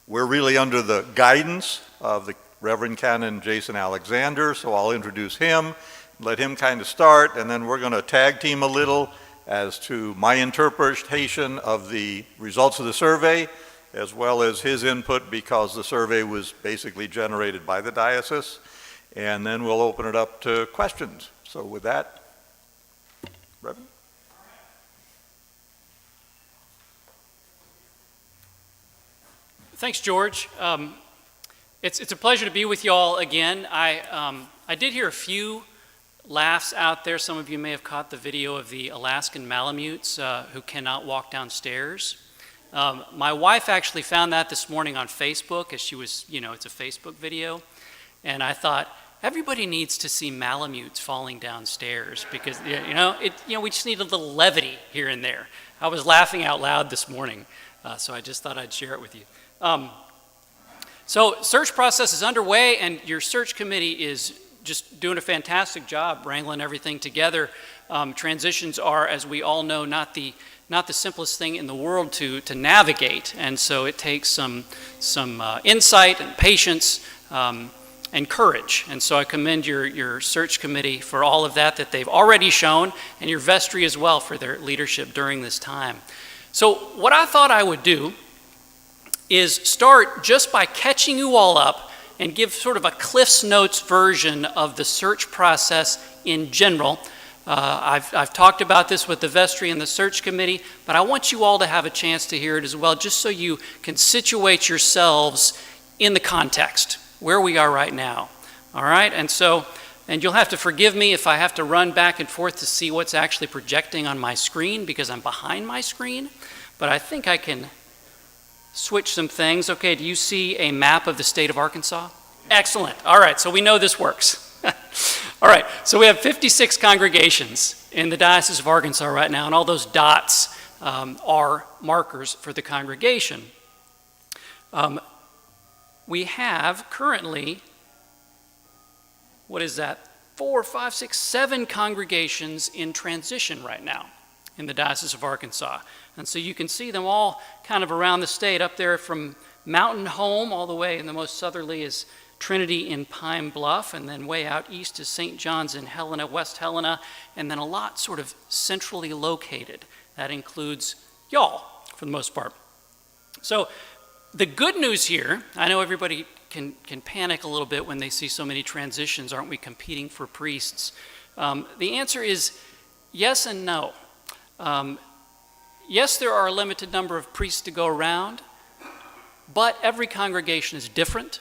we're really under the guidance of the Reverend Canon Jason Alexander, so I'll introduce him, let him kind of start, and then we're going to tag team a little as to my interpretation of the results of the survey, as well as his input, because the survey was basically generated by the diocese, and then we'll open it up to questions. So with that, Reverend? Thanks, George. It's a pleasure to be with you all again. I did hear a few laughs out there. Some of you may have caught the video of the Alaskan Malamutes who cannot walk downstairs. My wife actually found that this morning on Facebook, as she was, it's a Facebook video, and I thought, everybody needs to see Malamutes falling downstairs because, we just need a little levity here and there. I was laughing out loud this morning, so I just thought I'd share it with you. So search process is underway, and your search committee is just doing a fantastic job wrangling everything together. Transitions are, as we all know, not the simplest thing in the world to navigate, and so it takes some insight and patience and courage. And so I commend your search committee for all of that they've already shown, and your vestry as well for their leadership during this time. So what I thought I would do is start just by catching you all up and give sort of a Cliff's Notes version of the search process in general. I've talked about this with the vestry and the search committee, but I want you all to have a chance to hear it as well, just so you can situate yourselves in the context, where we are right now. All right, and you'll have to forgive me if I have to run back and forth to see what's actually projecting on my screen because I'm behind my screen, but I think I can switch some things. Okay, do you see a map of the state of Arkansas? Excellent. All right, so we know this works. All right, so we have 56 congregations in the Diocese of Arkansas right now, and all those dots are markers for the congregation. We have currently, 4, 5, 6, 7 congregations in transition right now in the Diocese of Arkansas. And so you can see them all kind of around the state, up there from Mountain Home all the way, and the most southerly is Trinity in Pine Bluff, and then way out east is St. John's in Helena, West Helena, and then a lot sort of centrally located. That includes y'all, for the most part. So the good news here, I know everybody can panic a little bit when they see so many transitions. Aren't we competing for priests? The answer is yes and no. Yes, there are a limited number of priests to go around, but every congregation is different,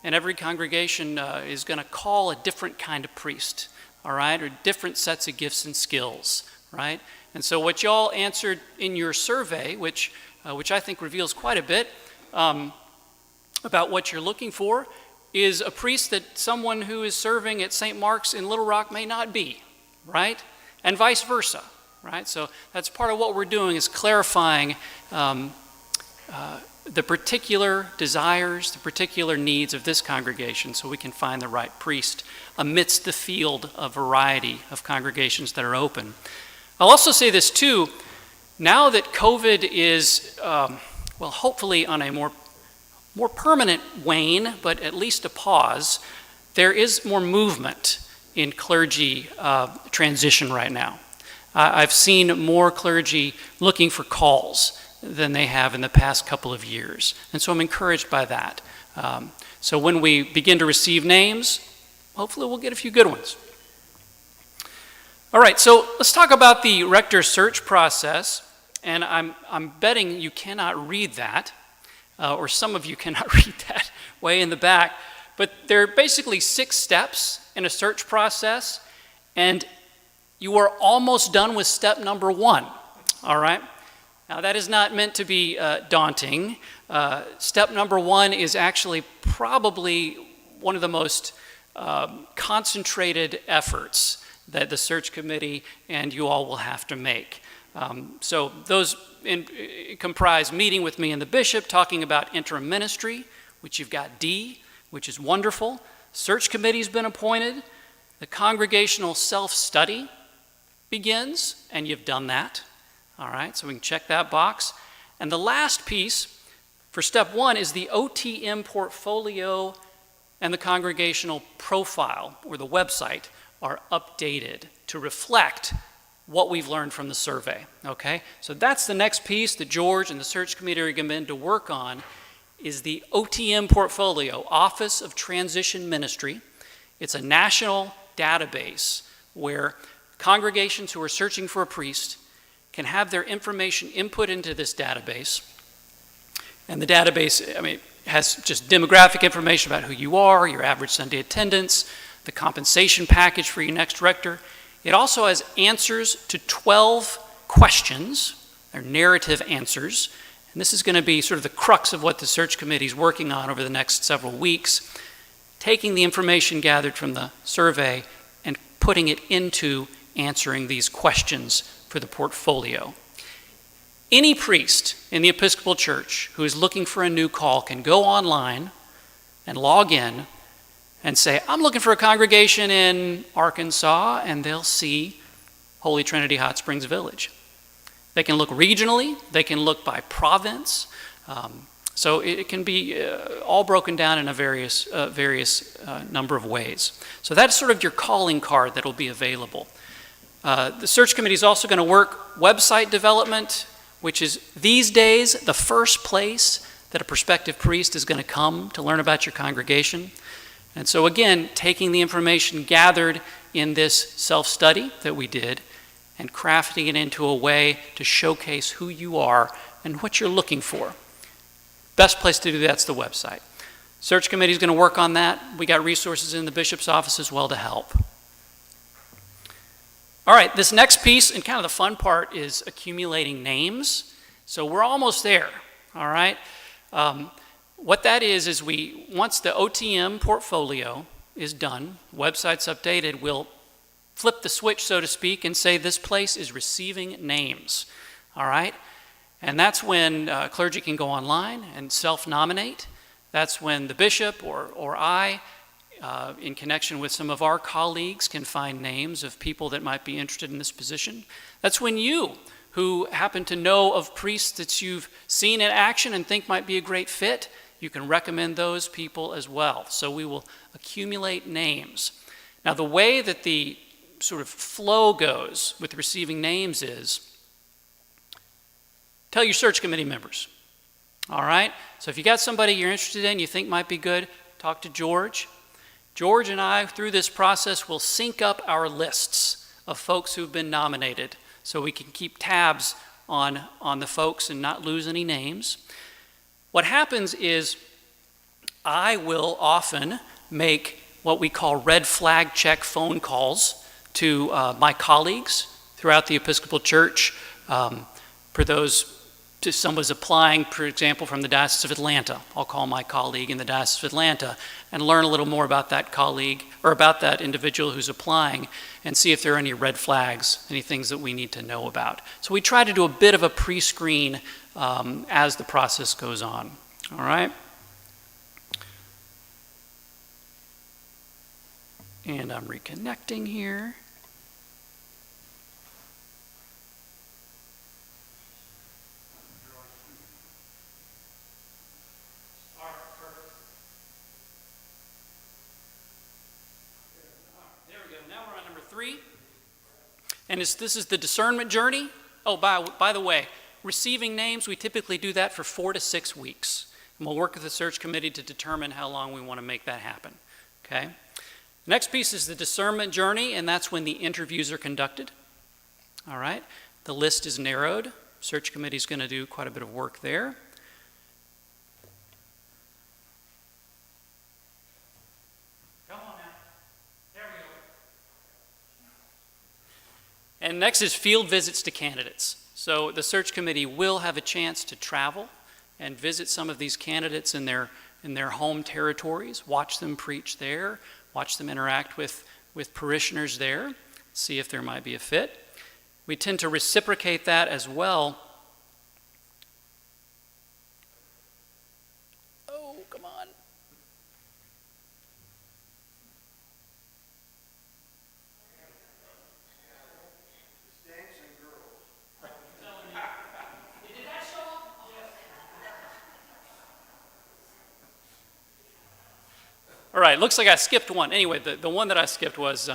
and every congregation is going to call a different kind of priest, all right, or different sets of gifts and skills, right? And so what y'all answered in your survey, which I think reveals quite a bit about what you're looking for, is a priest that someone who is serving at St. Mark's in Little Rock may not be, right? And vice versa. Right, so that's part of what we're doing, is clarifying the particular desires, the particular needs of this congregation, so we can find the right priest amidst the field of variety of congregations that are open. I'll also say this too, now that COVID is, hopefully on a more permanent wane, but at least a pause, there is more movement in clergy transition right now. I've seen more clergy looking for calls than they have in the past couple of years. And so I'm encouraged by that. So when we begin to receive names, hopefully we'll get a few good ones. All right, so let's talk about the rector search process. And I'm betting you cannot read that, or some of you cannot read that way in the back. But there are basically 6 steps in a search process, and you are almost done with step number 1, all right? Now that is not meant to be daunting. Step number 1 is actually probably one of the most concentrated efforts that the search committee and you all will have to make. So those comprise meeting with me and the bishop, talking about interim ministry, which you've got D, which is wonderful. Search committee's been appointed. The congregational self-study begins, and you've done that. All right, so we can check that box. And the last piece, For step one is the OTM portfolio and the congregational profile, or the website, are updated to reflect what we've learned from the survey, okay? So that's the next piece that George and the search committee are going to work on, is the OTM portfolio, Office of Transition Ministry. It's a national database where congregations who are searching for a priest can have their information input into this database. And the database, I mean, has just demographic information about who you are, your average Sunday attendance, the compensation package for your next rector. It also has answers to 12 questions. They're narrative answers. And this is going to be sort of the crux of what the search committee is working on over the next several weeks, taking the information gathered from the survey and putting it into answering these questions for the portfolio. Any priest in the Episcopal Church who is looking for a new call can go online and log in and say, I'm looking for a congregation in Arkansas, and they'll see Holy Trinity Hot Springs Village. They can look regionally, they can look by province, so it can be all broken down in a various number of ways. So that's sort of your calling card that will be available. The search committee is also going to work website development, which is these days the first place that a prospective priest is going to come to learn about your congregation. And so again, taking the information gathered in this self-study that we did and crafting it into a way to showcase who you are and what you're looking for. Best place to do that's the website. Search committee is going to work on that. We got resources in the bishop's office as well to help. All right, this next piece, and kind of the fun part, is accumulating names. So we're almost there, all right? What that is once the OTM portfolio is done, website's updated, we'll flip the switch, so to speak, and say this place is receiving names, all right? And that's when clergy can go online and self-nominate. That's when the bishop or I, in connection with some of our colleagues, can find names of people that might be interested in this position. That's when you, who happen to know of priests that you've seen in action and think might be a great fit, you can recommend those people as well. So we will accumulate names. Now, the way that the sort of flow goes with receiving names is tell your search committee members. All right? So if you got somebody you're interested in, you think might be good, talk to George. George and I, through this process, will sync up our lists of folks who've been nominated so we can keep tabs on the folks and not lose any names. What happens is I will often make what we call red flag check phone calls to my colleagues throughout the Episcopal Church. For those, if someone's applying, for example, from the Diocese of Atlanta, I'll call my colleague in the Diocese of Atlanta and learn a little more about that colleague or about that individual who's applying and see if there are any red flags, any things that we need to know about. So we try to do a bit of a pre-screen as the process goes on. All right? And I'm reconnecting here. And this is the discernment journey. Oh, by the way, receiving names, we typically do that for 4 to 6 weeks. And we'll work with the search committee to determine how long we want to make that happen. Okay? The next piece is the discernment journey, and that's when the interviews are conducted. All right? The list is narrowed. Search committee is going to do quite a bit of work there. And next is field visits to candidates. So the search committee will have a chance to travel and visit some of these candidates in their home territories, watch them preach there, watch them interact with parishioners there, see if there might be a fit. We tend to reciprocate that as well. Oh, come on. right, looks like I skipped one. Anyway, the one that I skipped was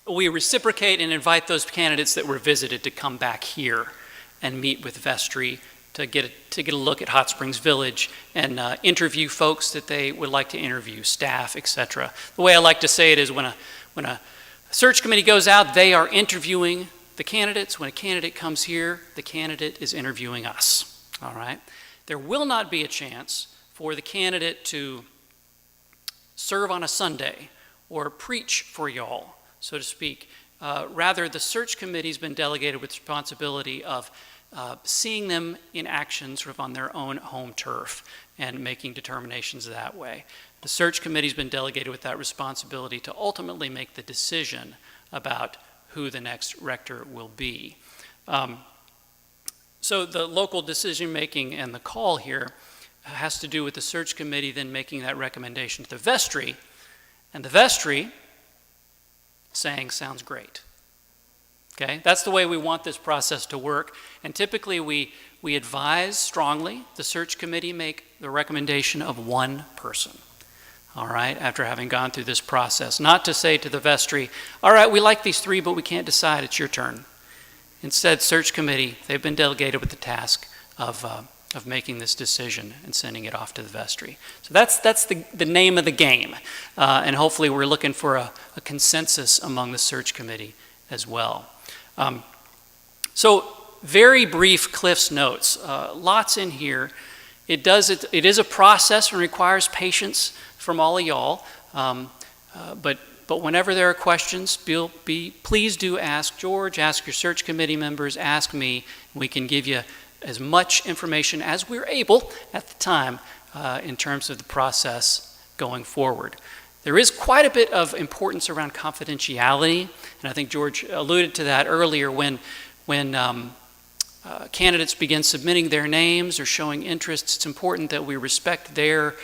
we reciprocate and invite those candidates that were visited to come back here and meet with vestry to get a look at Hot Springs Village and interview folks that they would like to interview, staff, etc. The way I like to say it is when a search committee goes out, they are interviewing the candidates. When a candidate comes here, the candidate is interviewing us, all right? There will not be a chance for the candidate to serve on a Sunday or preach for y'all, so to speak. Rather, the search committee's been delegated with responsibility of seeing them in action sort of on their own home turf and making determinations that way. The search committee's been delegated with that responsibility to ultimately make the decision about who the next rector will be. So the local decision-making and the call here has to do with the search committee then making that recommendation to the vestry, and the vestry saying, sounds great. Okay, that's the way we want this process to work, and typically we advise strongly the search committee make the recommendation of one person, all right, after having gone through this process. Not to say to the vestry, all right, we like these three, but we can't decide, it's your turn. Instead, search committee, they've been delegated with the task of making this decision and sending it off to the vestry. So that's the name of the game. And hopefully we're looking for a consensus among the search committee as well. So very brief Cliff's Notes. Lots in here. It is a process and requires patience from all of y'all. But whenever there are questions, please do ask George, ask your search committee members, ask me. We can give you as much information as we're able at the time in terms of the process going forward. There is quite a bit of importance around confidentiality, and I think George alluded to that earlier when candidates begin submitting their names or showing interests. It's important that we respect their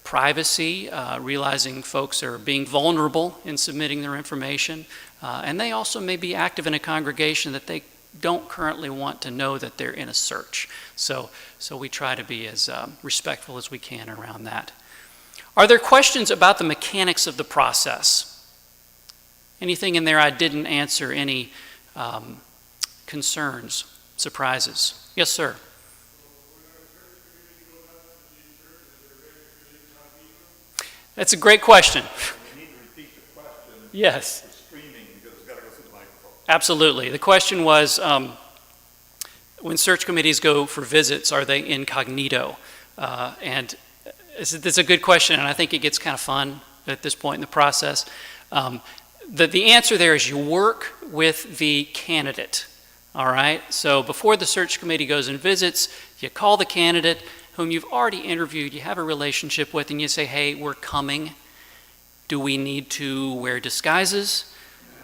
privacy, realizing folks are being vulnerable in submitting their information, and they also may be active in a congregation that they don't currently want to know that they're in a search. So we try to be as respectful as we can around that. Are there questions about the mechanics of the process? Anything in there I didn't answer? Any concerns, surprises? Yes, sir. That's a great question. You need to repeat the question. Yes. For streaming, because it's got to go through the microphone. Absolutely. The question was, when search committees go for visits, are they incognito? And it's a good question, and I think it gets kind of fun at this point in the process. The answer there is you work with the candidate, all right? So before the search committee goes and visits, you call the candidate whom you've already interviewed, you have a relationship with, and you say, hey, we're coming. Do we need to wear disguises?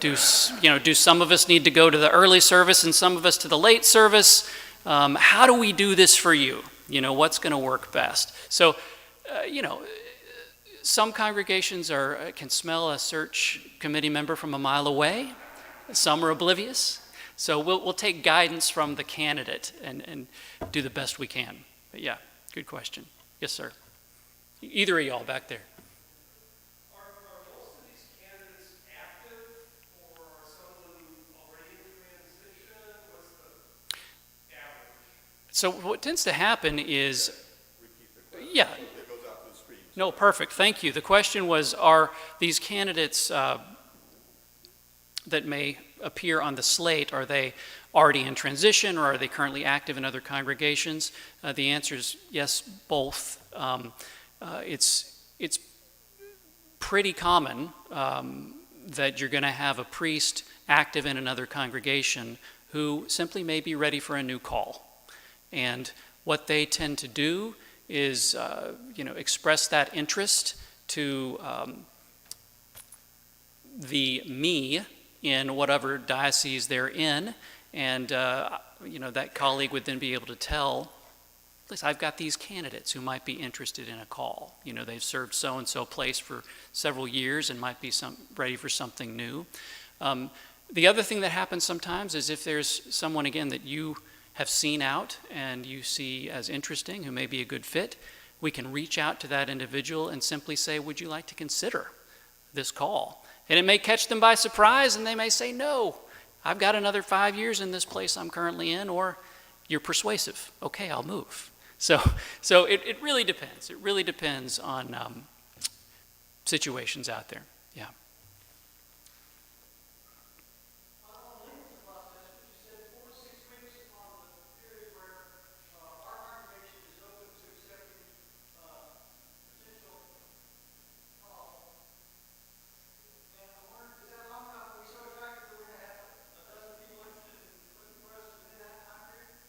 Do some of us need to go to the early service and some of us to the late service? How do we do this for you? What's going to work best? So, some congregations can smell a search committee member from a mile away. Some are oblivious. So we'll take guidance from the candidate and do the best we can. But yeah, good question. Yes, sir. Either of y'all back there. Are most of these candidates active, or are some of them already in transition? What's the average? So what tends to happen is, Repeat the question. yeah. It goes out to the screen. No, perfect. Thank you. The question was, are these candidates that may appear on the slate, are they already in transition, or are they currently active in other congregations? The answer is yes, both. It's pretty common that you're going to have a priest active in another congregation who simply may be ready for a new call. And what they tend to do is express that interest to the me in whatever diocese they're in, and that colleague would then be able to tell, listen, I've got these candidates who might be interested in a call. They've served so-and-so place for several years and might be ready for something new. The other thing that happens sometimes is if there's someone, again, that you have seen out and you see as interesting, who may be a good fit, we can reach out to that individual and simply say, would you like to consider this call? And it may catch them by surprise, and they may say, no, I've got another 5 years in this place I'm currently in, or you're persuasive. Okay, I'll move. So it really depends. It really depends on situations out there. Yeah.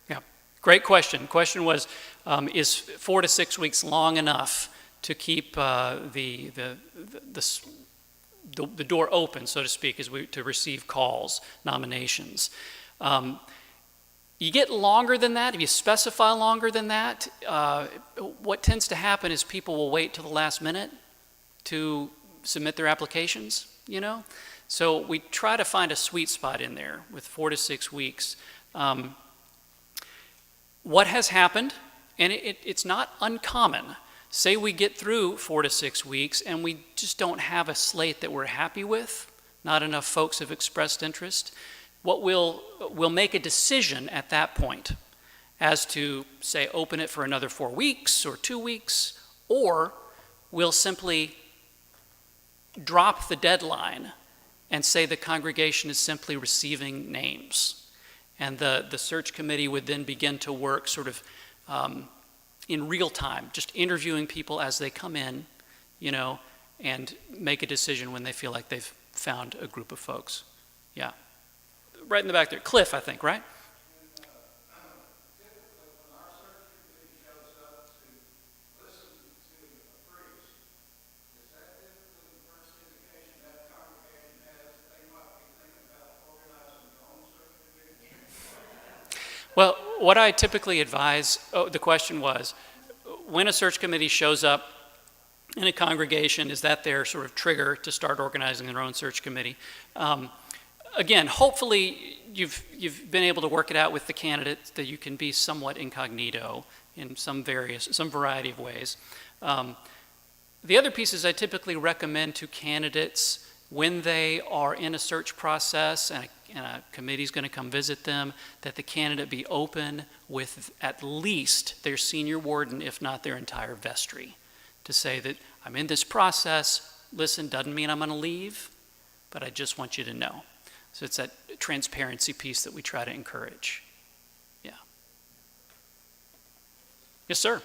Yeah, great question. Question was, is 4 to 6 weeks long enough to keep the door open, so to speak, to receive calls, nominations? You get longer than that, if you specify longer than that, what tends to happen is people will wait till the last minute to submit their applications, you know? So we try to find a sweet spot in there with 4 to 6 weeks. What has happened, and it's not uncommon, say we get through 4 to 6 weeks and we just don't have a slate that we're happy with, not enough folks have expressed interest, what we'll make a decision at that point as to, say, open it for another 4 weeks or 2 weeks, or we'll simply drop the deadline and say the congregation is simply receiving names. And the search committee would then begin to work sort of in real time, just interviewing people as they come in, you know, and make a decision when they feel like they've found a group of folks. Yeah. Right in the back there. Cliff, I think, right? Well, what I typically advise, the question was, when a search committee shows up in a congregation, is that their sort of trigger to start organizing their own search committee? Again, hopefully you've been able to work it out with the candidates that you can be somewhat incognito in some variety of ways. The other pieces I typically recommend to candidates when they are in a search process and a committee's going to come visit them, that the candidate be open with at least their senior warden, if not their entire vestry, to say that I'm in this process, listen, doesn't mean I'm going to leave, but I just want you to know. So it's that transparency piece that we try to encourage. Yeah. Yes, sir.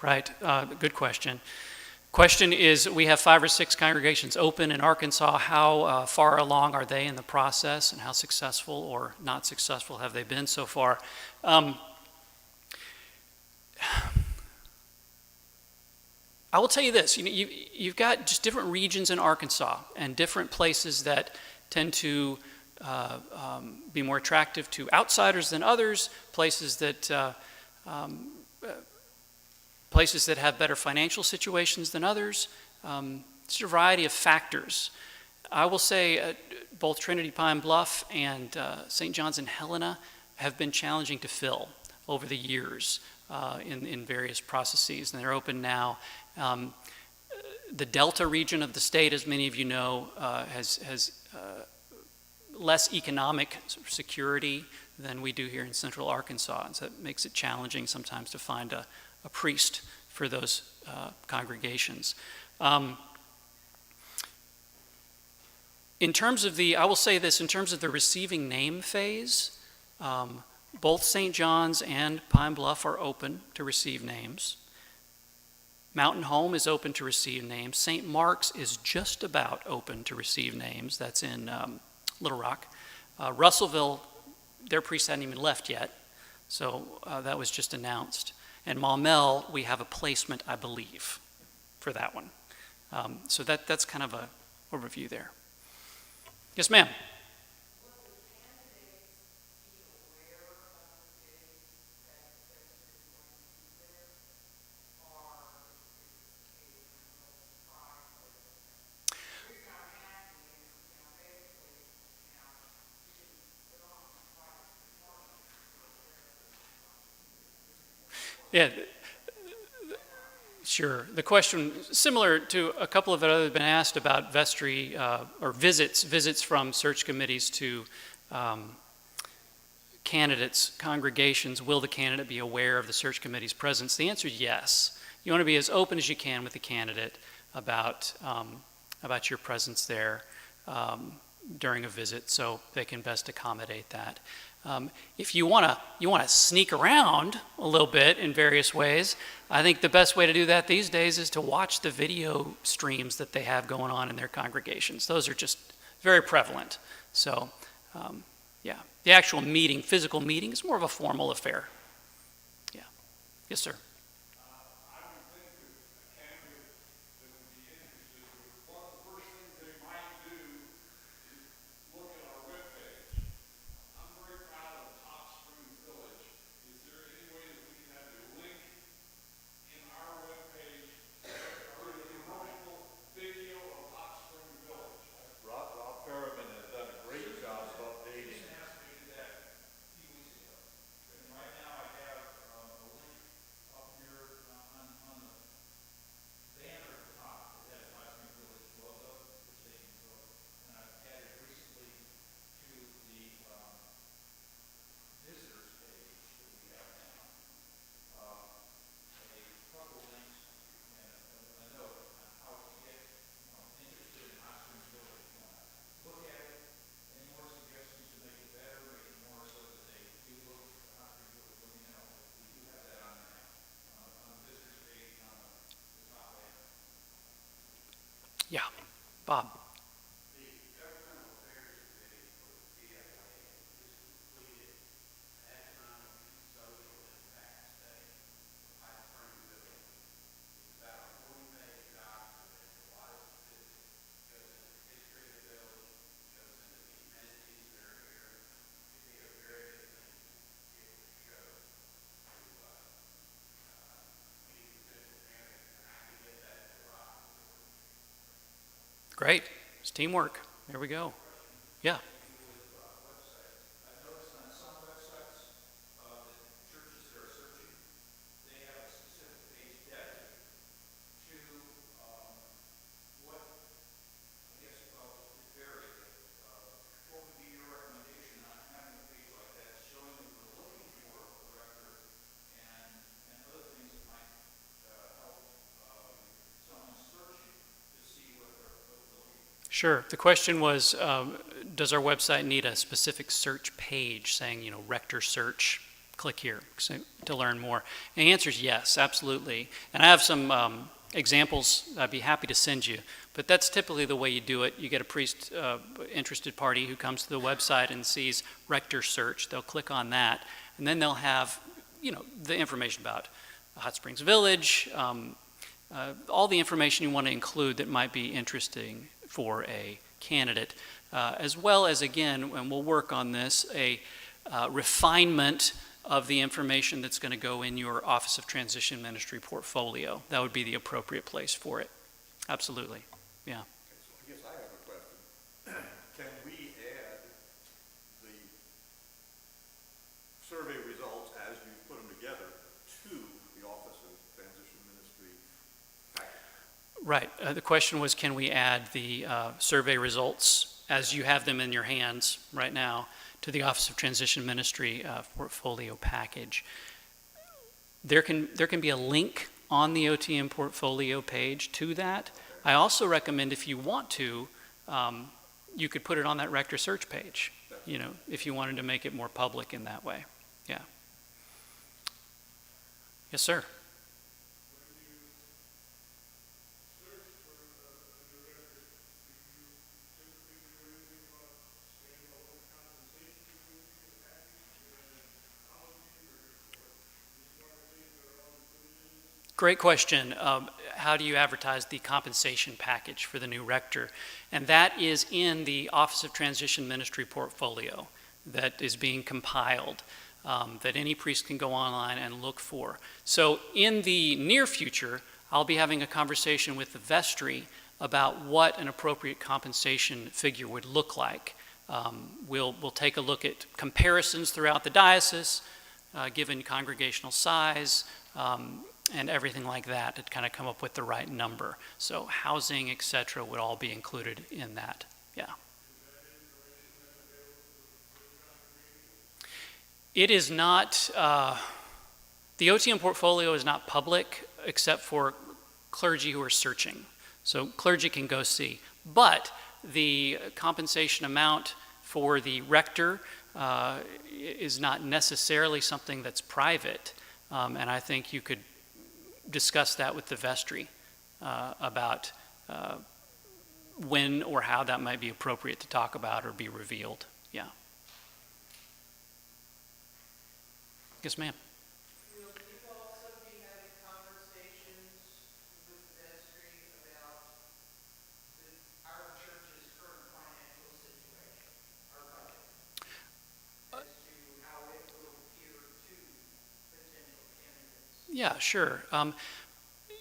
Right, good question. Question is, we have 5 or 6 congregations open in Arkansas. How far along are they in the process, and how successful or not successful have they been so far? I will tell you this, you've got just different regions in Arkansas and different places that tend to be more attractive to outsiders than others, places that have better financial situations than others. It's a variety of factors. I will say both Trinity Pine Bluff and St. John's and Helena have been challenging to fill over the years in various processes, and they're open now. The Delta region of the state, as many of you know, has less economic security than we do here in central Arkansas, and so it makes it challenging sometimes to find a priest for those congregations. In terms of I will say this, in terms of the receiving name phase, both St. John's and Pine Bluff are open to receive names. Mountain Home is open to receive names. St. Mark's is just about open to receive names. That's in Little Rock. Russellville, their priest hadn't even left yet, so that was just announced. And Maumelle, we have a placement, I believe, for that one. So that's kind of a overview there. Yes, ma'am. Yeah, sure. The question, similar to a couple of others, been asked about vestry or visits from search committees to candidates, congregations. Will the candidate be aware of the search committee's presence? The answer is yes. You want to be as open as you can with the candidate about your presence there during a visit, so they can best accommodate that. If you want to sneak around a little bit in various ways, I think the best way to do that these days is to watch the video streams that they have going on in their congregations. Those are just very prevalent. So, yeah, the actual meeting, physical meeting, is more of a formal affair. Yeah. Yes, sir. Yeah, Bob. Great. It's teamwork. There we go. Yeah. Sure. The question was, does our website need a specific search page saying, Rector search, click here to learn more? And the answer is yes, absolutely. And I have some examples I'd be happy to send you, but that's typically the way you do it. You get a interested party who comes to the website and sees Rector search. They'll click on that, and then they'll have, the information about Hot Springs Village, all the information you want to include that might be interesting for a candidate, as well as, again, and we'll work on this, a refinement of the information that's going to go in your Office of Transition Ministry portfolio. That would be the appropriate place for it. Absolutely, yeah. So I guess I have a question. Can we add the survey results as you put them together to the Office of Transition Ministry package? Right. The question was, can we add the survey results as you have them in your hands right now to the Office of Transition Ministry portfolio package? There can be a link on the OTM portfolio page to that. I also recommend, if you want to, you could put it on that Rector search page, if you wanted to make it more public in that way. Yeah. Yes, sir. Great question. How do you advertise the compensation package for the new rector? And that is in the Office of Transition Ministry portfolio that is being compiled, that any priest can go online and look for. So in the near future, I'll be having a conversation with the vestry about what an appropriate compensation figure would look like. We'll take a look at comparisons throughout the diocese, given congregational size, and everything like that to kind of come up with the right number. So housing, et cetera, would all be included in that, yeah. It is not, the OTM portfolio is not public except for clergy who are searching. So clergy can go see. But the compensation amount for the rector is not necessarily something that's private. And I think you could discuss that with the vestry about when or how that might be appropriate to talk about or be revealed. Yeah. Yes, ma'am. Will you also be having conversations with the vestry about our church's current financial situation, our budget, as to how it will appear to potential candidates? Yeah, sure.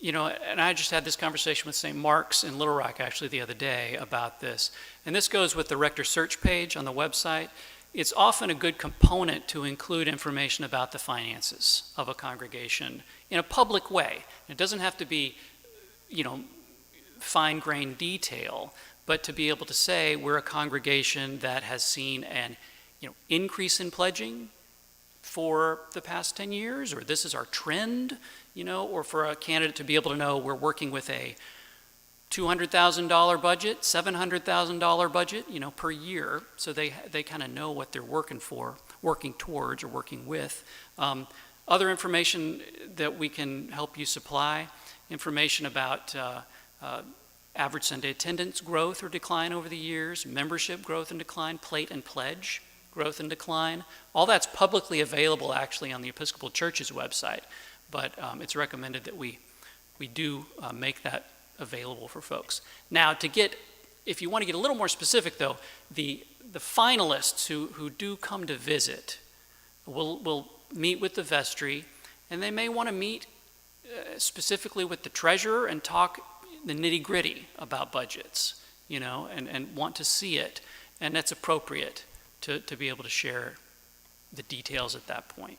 You know, and I just had this conversation with St. Mark's in Little Rock actually the other day about this. And this goes with the rector search page on the website. It's often a good component to include information about the finances of a congregation in a public way. It doesn't have to be, you know, fine-grained detail, but to be able to say we're a congregation that has seen an, you know, increase in pledging for the past 10 years, or this is our trend, you know, or for a candidate to be able to know we're working with a $200,000 budget, $700,000 budget, you know, per year, so they kind of know what they're working towards, or working with. Other information that we can help you supply, information about average Sunday attendance growth or decline over the years, membership growth and decline, plate and pledge growth and decline. All that's publicly available actually on the Episcopal Church's website, but it's recommended that we do make that available for folks. Now, if you want to get a little more specific though, the finalists who do come to visit will meet with the vestry, and they may want to meet specifically with the treasurer and talk the nitty-gritty about budgets, you know, and want to see it, and that's appropriate to be able to share the details at that point.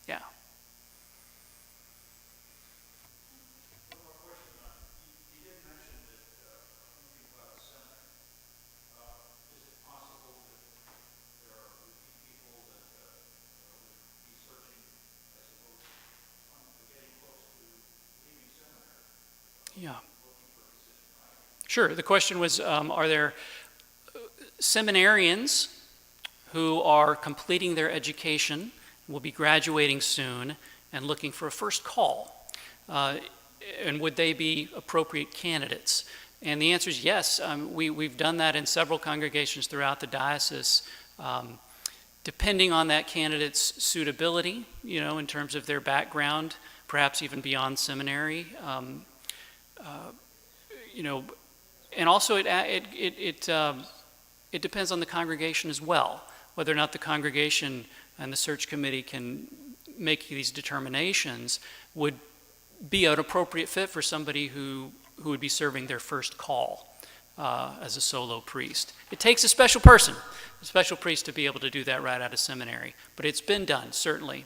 Yeah. Yeah. Sure. The question was, are there seminarians who are completing their education, will be graduating soon, and looking for a first call? And would they be appropriate candidates? And the answer is yes. We've done that in several congregations throughout the diocese, depending on that candidate's suitability, you know, in terms of their background, perhaps even beyond seminary. You know, and also it depends on the congregation as well, whether or not the congregation and the search committee can make these determinations would be an appropriate fit for somebody who would be serving their first call as a solo priest. It takes a special person, a special priest, to be able to do that right out of seminary, but it's been done, certainly.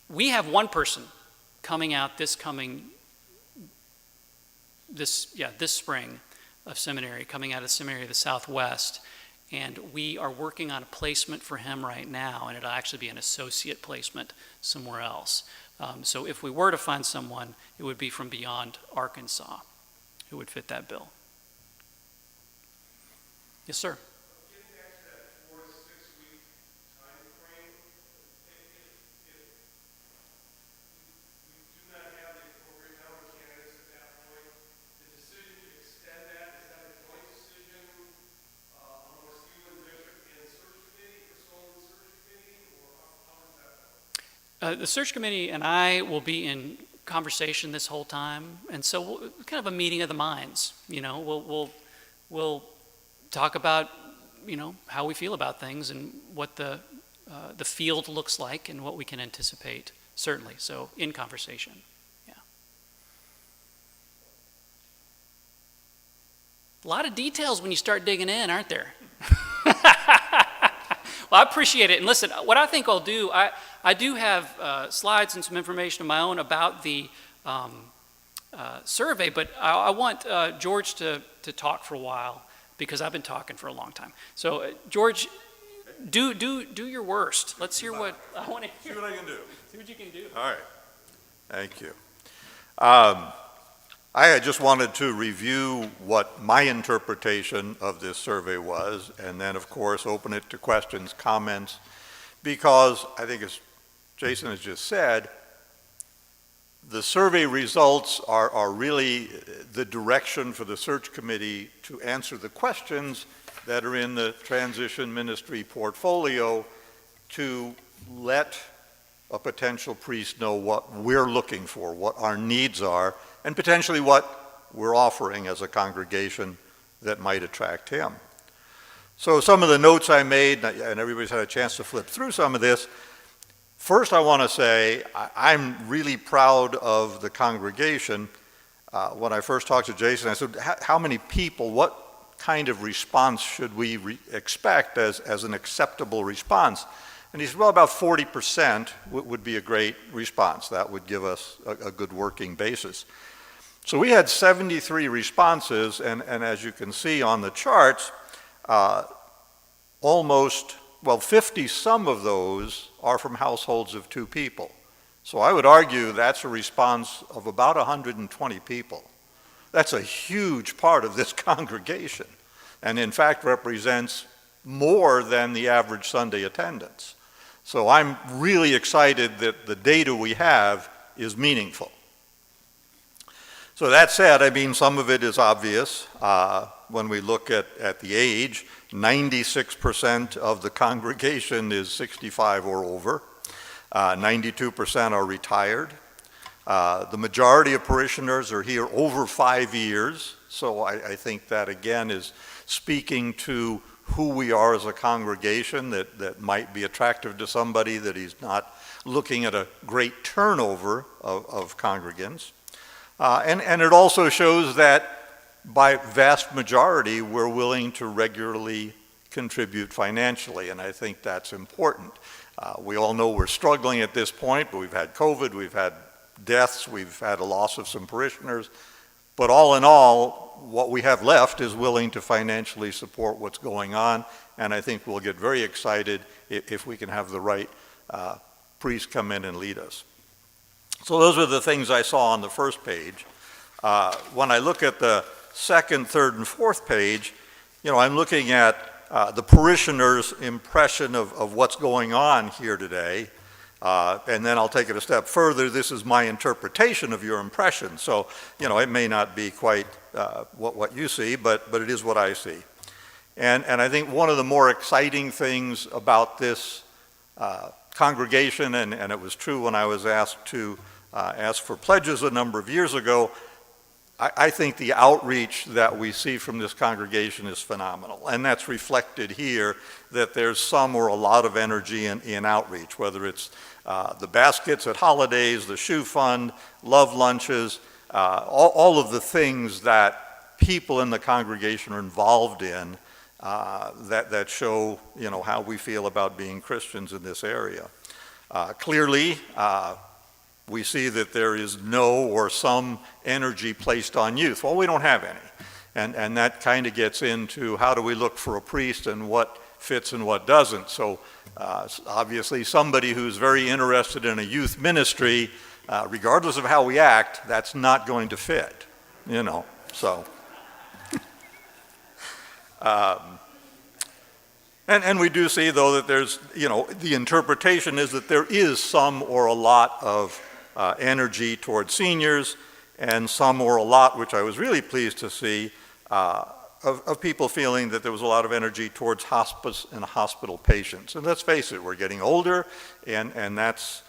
We have one person coming out this spring of seminary, coming out of Seminary of the Southwest, and we are working on a placement for him right now, and it'll actually be an associate placement somewhere else. So if we were to find someone, it would be from beyond Arkansas who would fit that bill. Yes, sir. Getting back to that 4 to 6 week time frame, if we do not have the appropriate number of candidates at that point, the decision to extend that, is that a joint decision amongst you and the bishop and the search committee, or sole the search committee, or how does that go? The search committee and I will be in conversation this whole time, and so kind of a meeting of the minds. You know, we'll talk about, you know, how we feel about things and what the field looks like and what we can anticipate. Certainly, so in conversation. Yeah. A lot of details when you start digging in, aren't there? Well, I appreciate it. And listen, what I think I'll do, I do have slides and some information of my own about the survey, but I want George to talk for a while because I've been talking for a long time. So, George, do your worst. Let's hear what I want to hear. See what I can do. See what you can do. All right. Thank you. I had just wanted to review what my interpretation of this survey was, and then, of course, open it to questions, comments, because I think, as Jason has just said, the survey results are really the direction for the search committee to answer the questions that are in the transition ministry portfolio to let a potential priest know what we're looking for, what our needs are, and potentially what we're offering as a congregation that might attract him. So some of the notes I made, and everybody's had a chance to flip through some of this. First, I want to say I'm really proud of the congregation. When I first talked to Jason, I said, how many people, what kind of response should we expect as an acceptable response? And he said, well, about 40% would be a great response. That would give us a good working basis. So we had 73 responses, and as you can see on the charts, 50 some of those are from households of 2 people. So I would argue that's a response of about 120 people. That's a huge part of this congregation, and in fact represents more than the average Sunday attendance. So I'm really excited that the data we have is meaningful. So that said, I mean, some of it is obvious. When we look at the age, 96% of the congregation is 65 or over. 92% are retired. The majority of parishioners are here over 5 years. So I think that, again, is speaking to who we are as a congregation that might be attractive to somebody, that he's not looking at a great turnover of congregants. And it also shows that by vast majority, we're willing to regularly contribute financially, and I think that's important. We all know we're struggling at this point, but we've had COVID, we've had deaths, we've had a loss of some parishioners, but all in all, what we have left is willing to financially support what's going on, and I think we'll get very excited if we can have the right priest come in and lead us. So those are the things I saw on the first page. When I look at the second, third, and fourth page, I'm looking at the parishioners' impression of what's going on here today. And then I'll take it a step further. This is my interpretation of your impression. So, it may not be quite what you see, but it is what I see. And I think one of the more exciting things about this congregation, and it was true when I was asked to ask for pledges a number of years ago, I think the outreach that we see from this congregation is phenomenal. And that's reflected here, that there's some or a lot of energy in outreach, whether it's the baskets at holidays, the shoe fund, love lunches, all of the things that people in the congregation are involved in that show, how we feel about being Christians in this area. Clearly, we see that there is no or some energy placed on youth. Well, we don't have any. And that kind of gets into how do we look for a priest and what fits and what doesn't. So obviously somebody who's very interested in a youth ministry, regardless of how we act, that's not going to fit, so. And we do see, though, that there's, the interpretation is that there is some or a lot of energy towards seniors, and some or a lot, which I was really pleased to see, of people feeling that there was a lot of energy towards hospice and hospital patients. And let's face it, we're getting older, and that's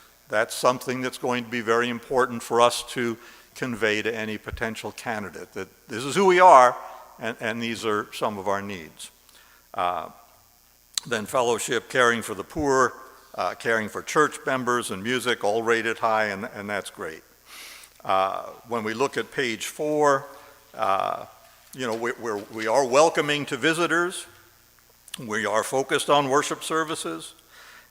something that's going to be very important for us to convey to any potential candidate, that this is who we are, and these are some of our needs. Then fellowship, caring for the poor, caring for church members and music, all rated high, and that's great. When we look at page 4, we are welcoming to visitors. we are focused on worship services,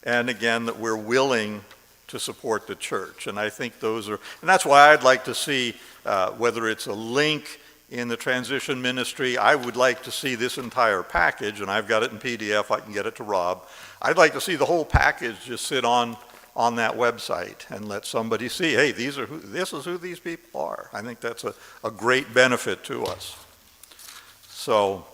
and again, that we're willing to support the church. And I think those are, and that's why I'd like to see, whether it's a link in the transition ministry, I would like to see this entire package, and I've got it in PDF, I can get it to Rob. I'd like to see the whole package just sit on that website and let somebody see, hey, this is who these people are. I think that's a great benefit to us. So,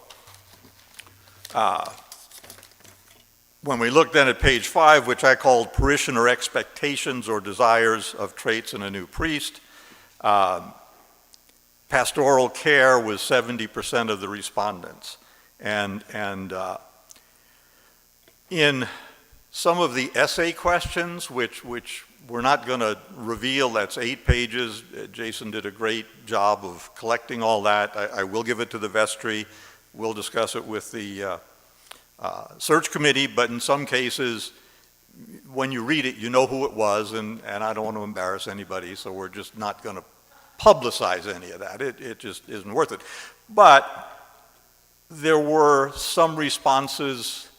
when we look then at page 5, which I called Parishioner Expectations or Desires of Traits in a New Priest, pastoral care was 70% of the respondents. And in some of the essay questions, which we're not going to reveal, that's 8 pages. Jason did a great job of collecting all that. I will give it to the vestry. We'll discuss it with the search committee, but in some cases, when you read it, you know who it was, and I don't want to embarrass anybody, so we're just not going to publicize any of that. It just isn't worth it. But there were some responses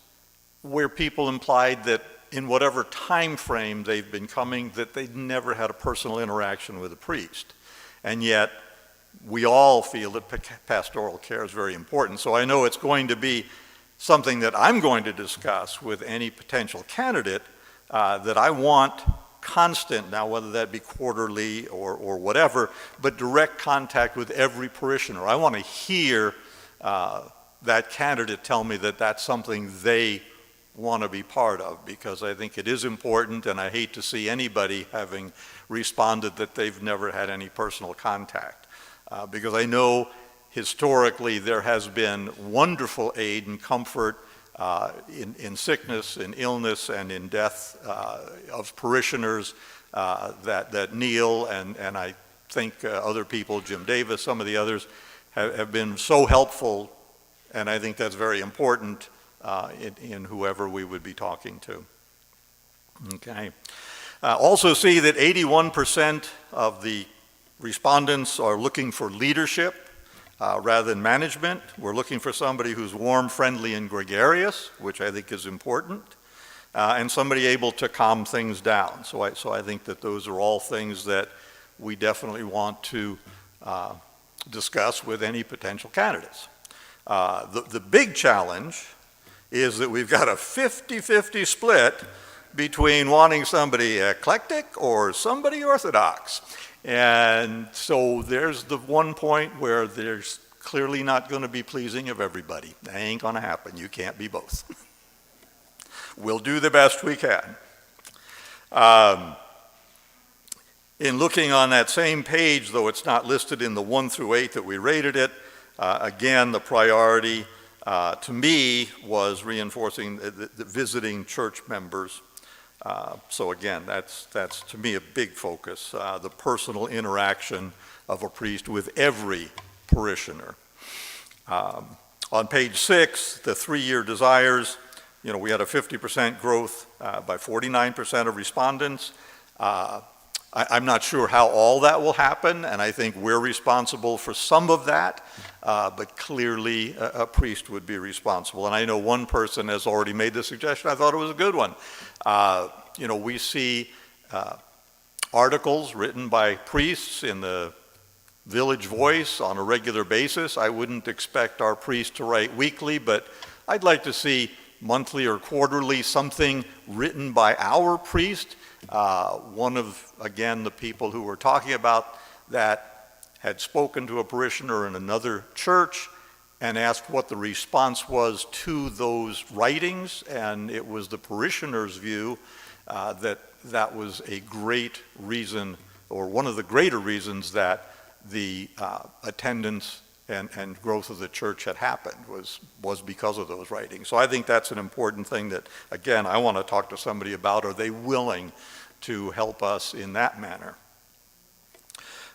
where people implied that in whatever time frame they've been coming, that they'd never had a personal interaction with a priest. And yet, we all feel that pastoral care is very important. So I know it's going to be something that I'm going to discuss with any potential candidate, that I want constant, now whether that be quarterly or whatever, but direct contact with every parishioner. I want to hear that candidate tell me that that's something they want to be part of, because I think it is important, and I hate to see anybody having responded that they've never had any personal contact. Because I know historically there has been wonderful aid and comfort in sickness, in illness, and in death of parishioners that Neil and I think other people, Jim Davis, some of the others, have been so helpful, and I think that's very important in whoever we would be talking to. Okay. Also see that 81% of the respondents are looking for leadership rather than management. We're looking for somebody who's warm, friendly, and gregarious, which I think is important, and somebody able to calm things down. So I think that those are all things that we definitely want to discuss with any potential candidates. The big challenge is that we've got a 50-50 split between wanting somebody eclectic or somebody orthodox. And so there's the one point where there's clearly not going to be pleasing of everybody. That ain't going to happen. You can't be both. We'll do the best we can. In looking on that same page, though it's not listed in the 1 through 8 that we rated it, again, the priority to me was reinforcing the visiting church members. So again, that's to me a big focus, the personal interaction of a priest with every parishioner. On page 6, the 3-year desires, we had a 50% growth by 49% of respondents. I'm not sure how all that will happen, and I think we're responsible for some of that, but clearly a priest would be responsible. And I know one person has already made the suggestion. I thought it was a good one. We see articles written by priests in the Village Voice on a regular basis. I wouldn't expect our priest to write weekly, but I'd like to see monthly or quarterly something written by our priest. One of, again, the people who were talking about that had spoken to a parishioner in another church and asked what the response was to those writings, and it was the parishioner's view that was a great reason, or one of the greater reasons that the attendance and growth of the church had happened was because of those writings. So I think that's an important thing that, again, I want to talk to somebody about. Are they willing to help us in that manner?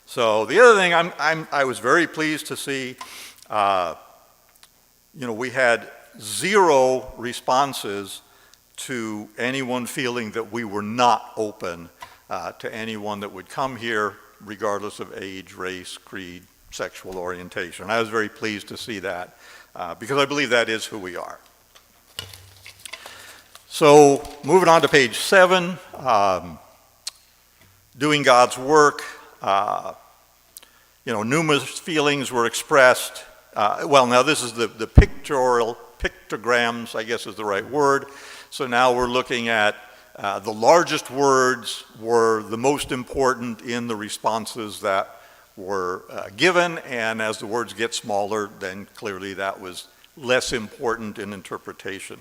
So the other thing I was very pleased to see, we had 0 responses to anyone feeling that we were not open to anyone that would come here, regardless of age, race, creed, sexual orientation. I was very pleased to see that because I believe that is who we are. So moving on to page 7, doing God's work. Numerous feelings were expressed. Well, now this is the pictograms, I guess is the right word. So now we're looking at the largest words were the most important in the responses that were given, and as the words get smaller, then clearly that was less important in interpretation.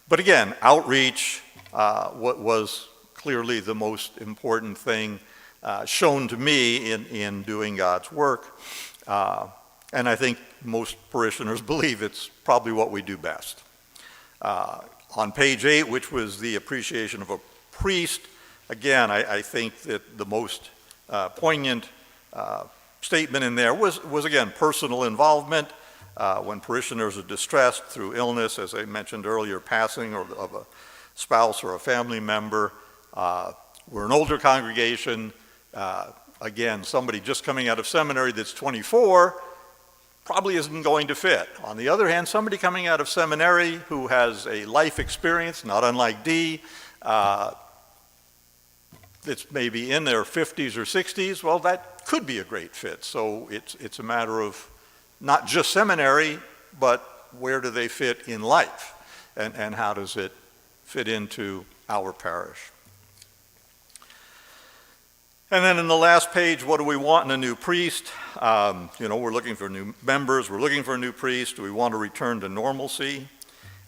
But again, outreach what was clearly the most important thing shown to me in doing God's work. And I think most parishioners believe it's probably what we do best. On page 8, which was the appreciation of a priest, again, I think that the most poignant statement in there was again, personal involvement. When parishioners are distressed through illness, as I mentioned earlier, passing or of a spouse or a family member. We're an older congregation. Again, somebody just coming out of seminary that's 24 probably isn't going to fit. On the other hand, somebody coming out of seminary who has a life experience, not unlike Dee, that's maybe in their 50s or 60s, well, that could be a great fit. So it's a matter of not just seminary, but where do they fit in life? And how does it fit into our parish? And then in the last page, what do we want in a new priest? We're looking for new members. We're looking for a new priest. Do we want to return to normalcy?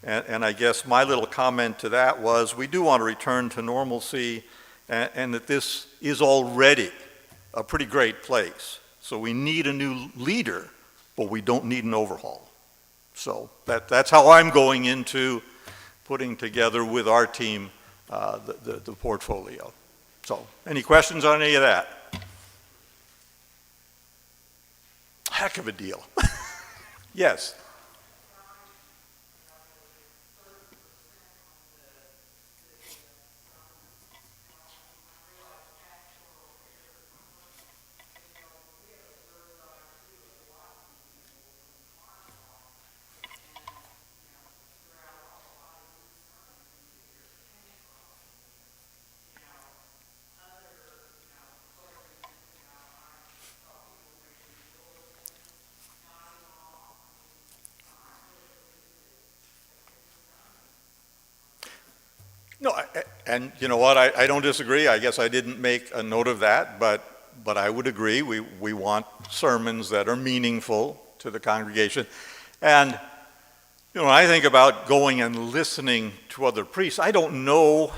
And I guess my little comment to that was we do want to return to normalcy, and that this is already a pretty great place. So we need a new leader, but we don't need an overhaul. So that's how I'm going into putting together with our team the portfolio. So any questions on any of that? Heck of a deal. Yes. No, and you know what, I don't disagree. I guess I didn't make a note of that, but I would agree. We want sermons that are meaningful to the congregation. And when I think about going and listening to other priests, I don't know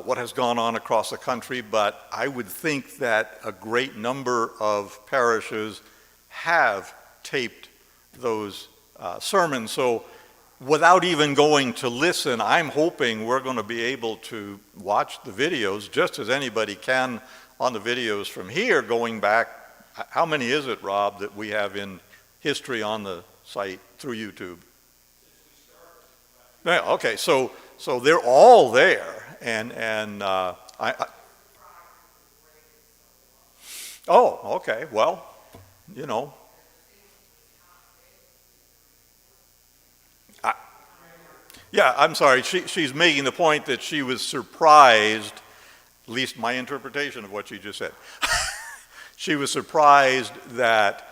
what has gone on across the country, but I would think that a great number of parishes have taped those sermons. So without even going to listen, I'm hoping we're going to be able to watch the videos just as anybody can on the videos from here, going back. How many is it, Rob, that we have in history on the site through YouTube? Yeah, okay, so they're all there, and oh, okay, well, yeah, I'm sorry. She's making the point that she was surprised, at least my interpretation of what she just said. She was surprised that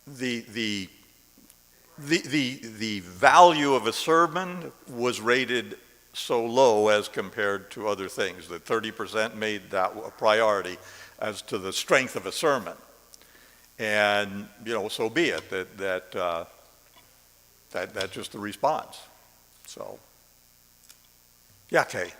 the value of a sermon was rated so low as compared to other things. That 30% made that a priority as to the strength of a sermon. And so be it. That's just the response. So, yeah, Kay.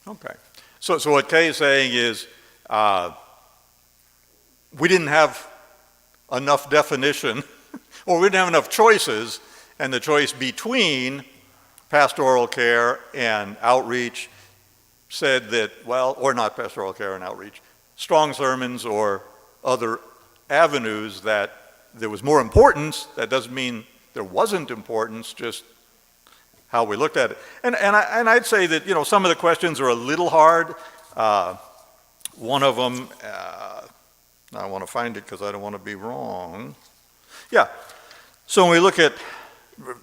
Okay. So what Kay is saying is we didn't have enough definition, or we didn't have enough choices, and the choice between pastoral care and outreach said that, well, or not pastoral care and outreach, strong sermons or other avenues, that there was more importance. That doesn't mean there wasn't importance, just how we looked at it. And I'd say that, you know, some of the questions are a little hard. One of them, I want to find it because I don't want to be wrong. Yeah, so when we look at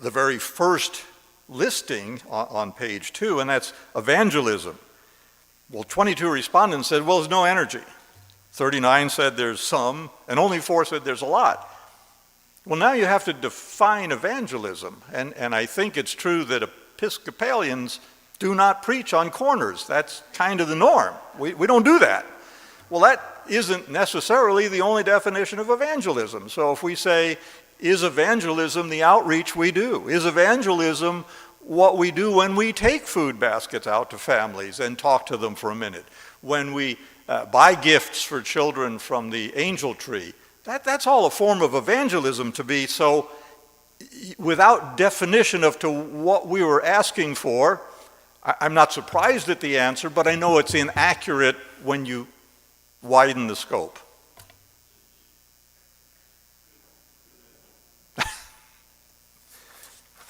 the very first listing on page 2, and that's evangelism. Well, 22 respondents said, well, there's no energy. 39 said there's some, and only 4 said there's a lot. Well, now you have to define evangelism, and I think it's true that Episcopalians do not preach on corners. That's kind of the norm. We don't do that. Well, that isn't necessarily the only definition of evangelism. So if we say, is evangelism the outreach we do? Is evangelism what we do when we take food baskets out to families and talk to them for a minute? When we buy gifts for children from the angel tree? That's all a form of evangelism to be. So without definition of to what we were asking for, I'm not surprised at the answer, but I know it's inaccurate when you widen the scope.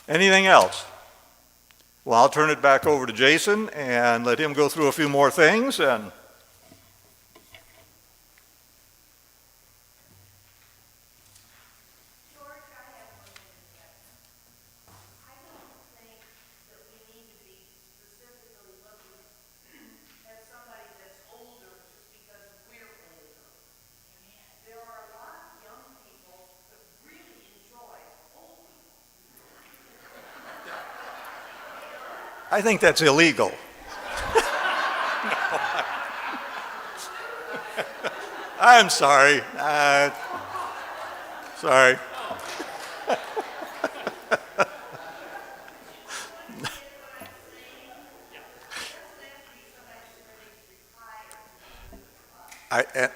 Anything else? Well, I'll turn it back over to Jason and let him go through a few more things. And I think that's illegal. I'm sorry. Sorry.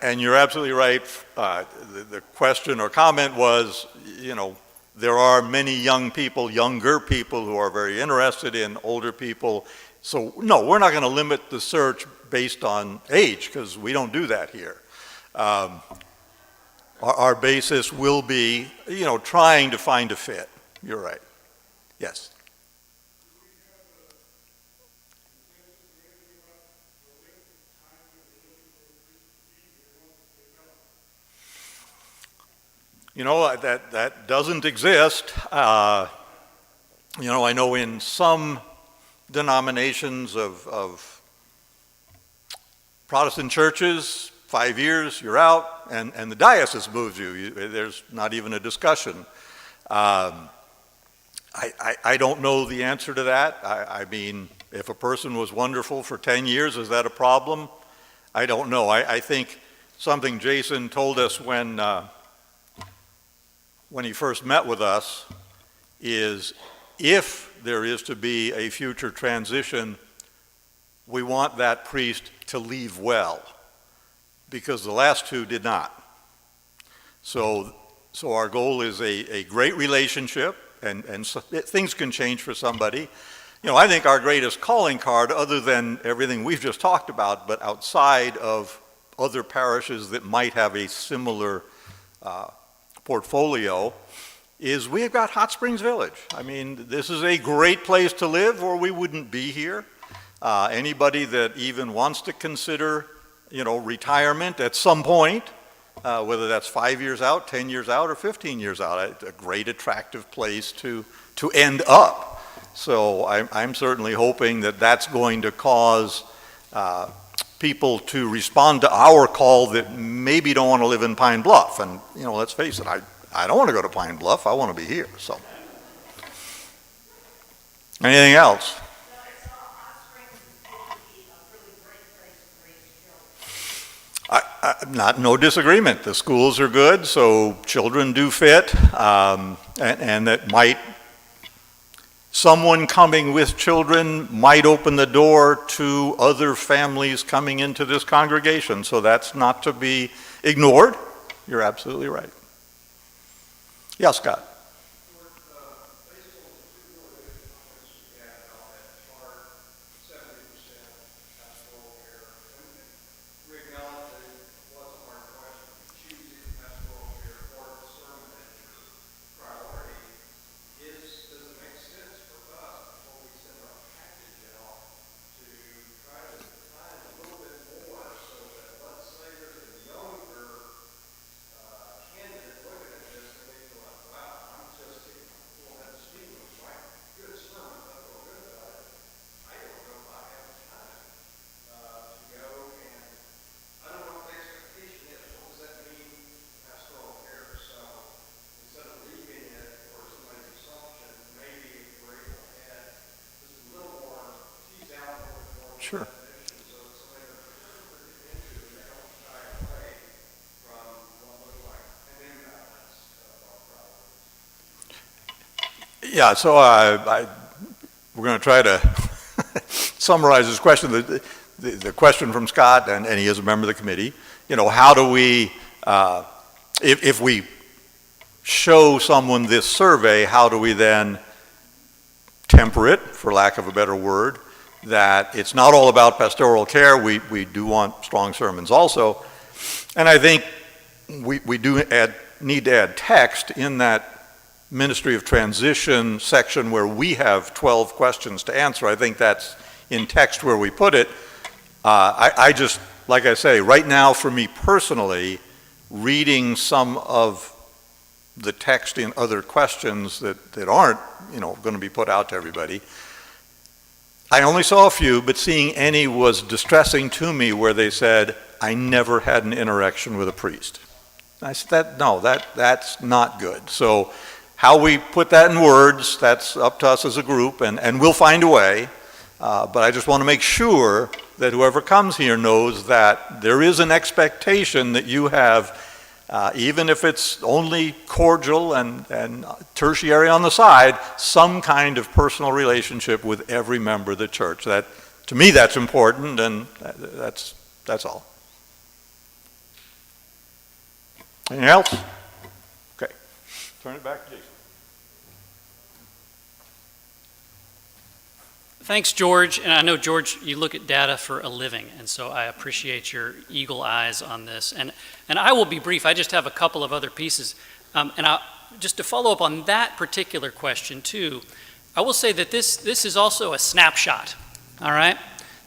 And you're absolutely right. The question or comment was, you know, there are many young people, younger people, who are very interested in older people. So no, we're not going to limit the search based on age, because we don't do that here. Our basis will be, you know, trying to find a fit. You're right. Yes. You know, that doesn't exist. You know, I know in some denominations of Protestant churches, 5 years, you're out, and the diocese moves you. There's not even a discussion. I don't know the answer to that. I mean, if a person was wonderful for 10 years, is that a problem? I don't know. I think something Jason told us when he first met with us is, if there is to be a future transition, we want that priest to leave well, because the last 2 did not. So our goal is a great relationship, and so things can change for somebody. You know, I think our greatest calling card, other than everything we've just talked about, but outside of other parishes that might have a similar portfolio, is we've got Hot Springs Village. I mean, this is a great place to live, or we wouldn't be here. Anybody that even wants to consider, you know, retirement at some point, whether that's 5 years out, 10 years out, or 15 years out, it's a great, attractive place to end up. So I'm certainly hoping that that's going to cause people to respond to our call that maybe don't want to live in Pine Bluff. And, you know, let's face it, I don't want to go to Pine Bluff. I want to be here. So, anything else? No disagreement. The schools are good, so children do fit, and that might, someone coming with children might open the door to other families coming into this congregation, so that's not to be ignored. You're absolutely right. Yeah, Scott. Sure. Yeah, so we're going to try to summarize this question. The question from Scott, and he is a member of the committee, you know, how do we, if we show someone this survey, how do we then temper it, for lack of a better word, that it's not all about pastoral care. We do want strong sermons also. And I think we do need to add text in that Ministry of Transition section where we have 12 questions to answer. I think that's in text where we put it. I just, like I say, right now for me personally, reading some of the text in other questions that aren't, you know, going to be put out to everybody, I only saw a few, but seeing any was distressing to me where they said, I never had an interaction with a priest. I said, that's not good. So how we put that in words, that's up to us as a group, and we'll find a way. But I just want to make sure that whoever comes here knows that there is an expectation that you have, even if it's only cordial and tertiary on the side, some kind of personal relationship with every member of the church. That, to me, that's important, and that's all. Anything else? Okay. Turn it back to Jason. Thanks, George. And I know, George, you look at data for a living, and so I appreciate your eagle eyes on this. And I will be brief. I just have a couple of other pieces. Just to follow up on that particular question, too, I will say that this is also a snapshot, all right?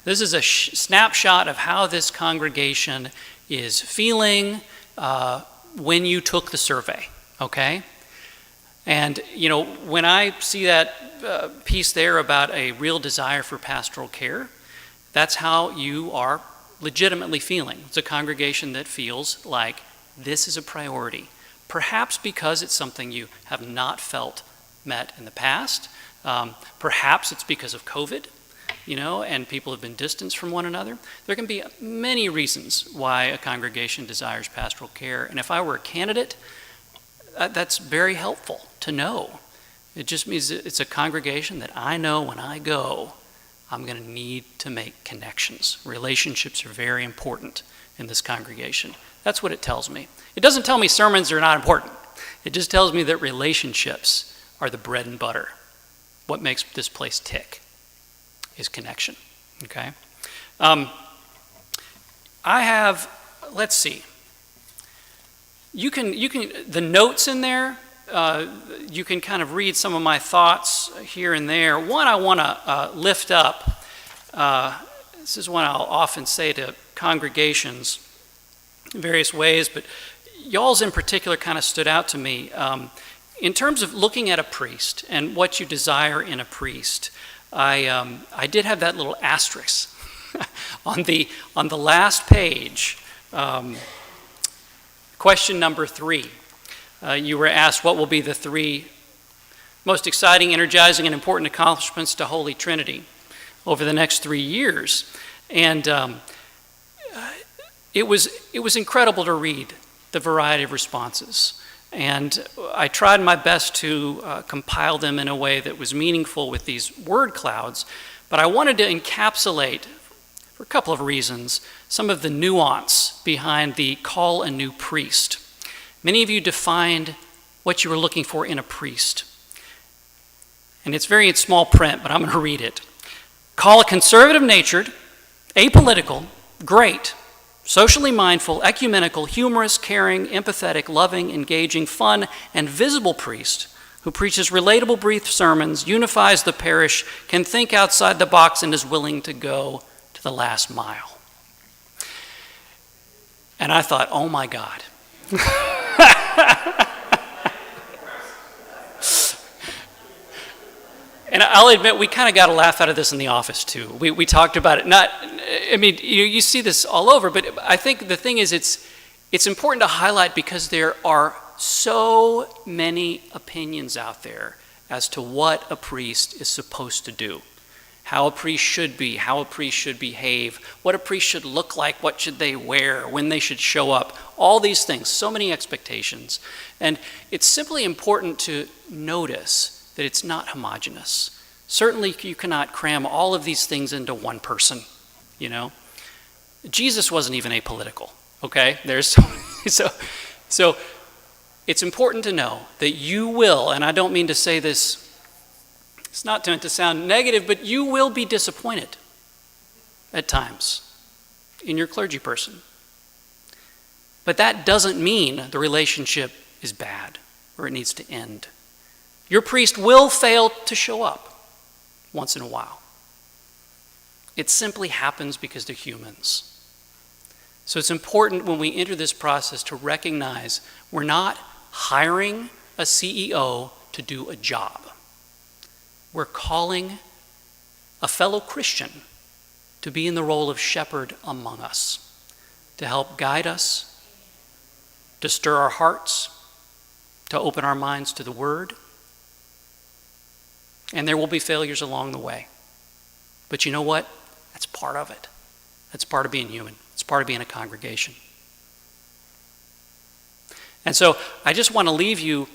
This is a snapshot of how this congregation is feeling when you took the survey, okay? And, you know, when I see that piece there about a real desire for pastoral care, that's how you are legitimately feeling. It's a congregation that feels like this is a priority, perhaps because it's something you have not felt met in the past. Perhaps it's because of COVID, you know, and people have been distanced from one another. There can be many reasons why a congregation desires pastoral care. And if I were a candidate, that's very helpful to know. It just means it's a congregation that I know when I go, I'm going to need to make connections. Relationships are very important in this congregation. That's what it tells me. It doesn't tell me sermons are not important. It just tells me that relationships are the bread and butter. What makes this place tick is connection, okay? I have, let's see. You can the notes in there, you can kind of read some of my thoughts here and there. One I want to lift up. This is one I'll often say to congregations in various ways, but y'all's in particular kind of stood out to me. In terms of looking at a priest and what you desire in a priest, I did have that little asterisk on the last page. Question number 3. You were asked what will be the 3 most exciting, energizing, and important accomplishments to Holy Trinity over the next 3 years. And it was incredible to read the variety of responses. And I tried my best to compile them in a way that was meaningful with these word clouds. But I wanted to encapsulate, for a couple of reasons, some of the nuance behind the call a new priest. Many of you defined what you were looking for in a priest. And it's very in small print, but I'm going to read it. Call a conservative-natured, apolitical, great, socially mindful, ecumenical, humorous, caring, empathetic, loving, engaging, fun, and visible priest who preaches relatable, brief sermons, unifies the parish, can think outside the box, and is willing to go to the last mile. And I thought, oh my God. And I'll admit, we kind of got a laugh out of this in the office too. We talked about it. You see this all over, but I think the thing is, it's important to highlight because there are so many opinions out there as to what a priest is supposed to do, how a priest should be, how a priest should behave, what a priest should look like, what should they wear, when they should show up, all these things, so many expectations. And it's simply important to notice that it's not homogeneous. Certainly you cannot cram all of these things into one person, you know. Jesus wasn't even apolitical, okay? So it's important to know that you will, and I don't mean to say this, it's not meant to sound negative, but you will be disappointed at times in your clergy person. But that doesn't mean the relationship is bad or it needs to end. Your priest will fail to show up once in a while. It simply happens because they're humans. So it's important when we enter this process to recognize we're not hiring a CEO to do a job. We're calling a fellow Christian to be in the role of shepherd among us, to help guide us, to stir our hearts, to open our minds to the Word. And there will be failures along the way. But you know what? That's part of it. That's part of being human. It's part of being a congregation. And so I just want to leave you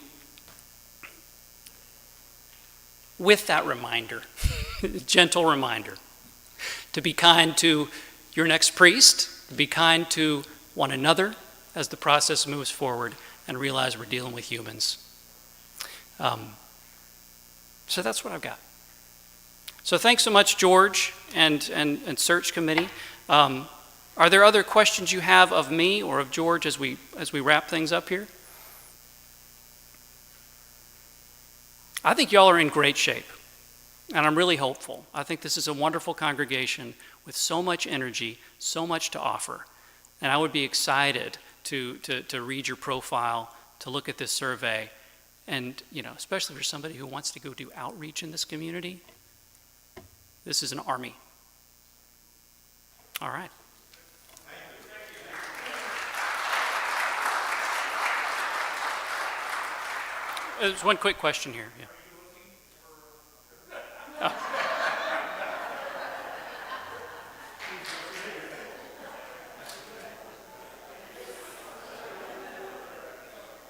with that reminder, gentle reminder, to be kind to your next priest, to be kind to one another as the process moves forward, and realize we're dealing with humans. So that's what I've got. So thanks so much, George and search committee. Are there other questions you have of me or of George as we wrap things up here? I think y'all are in great shape, and I'm really hopeful. I think this is a wonderful congregation with so much energy, so much to offer, and I would be excited to read your profile, to look at this survey, and especially for somebody who wants to go do outreach in this community. This is an army. All right. There's one quick question here. Yeah.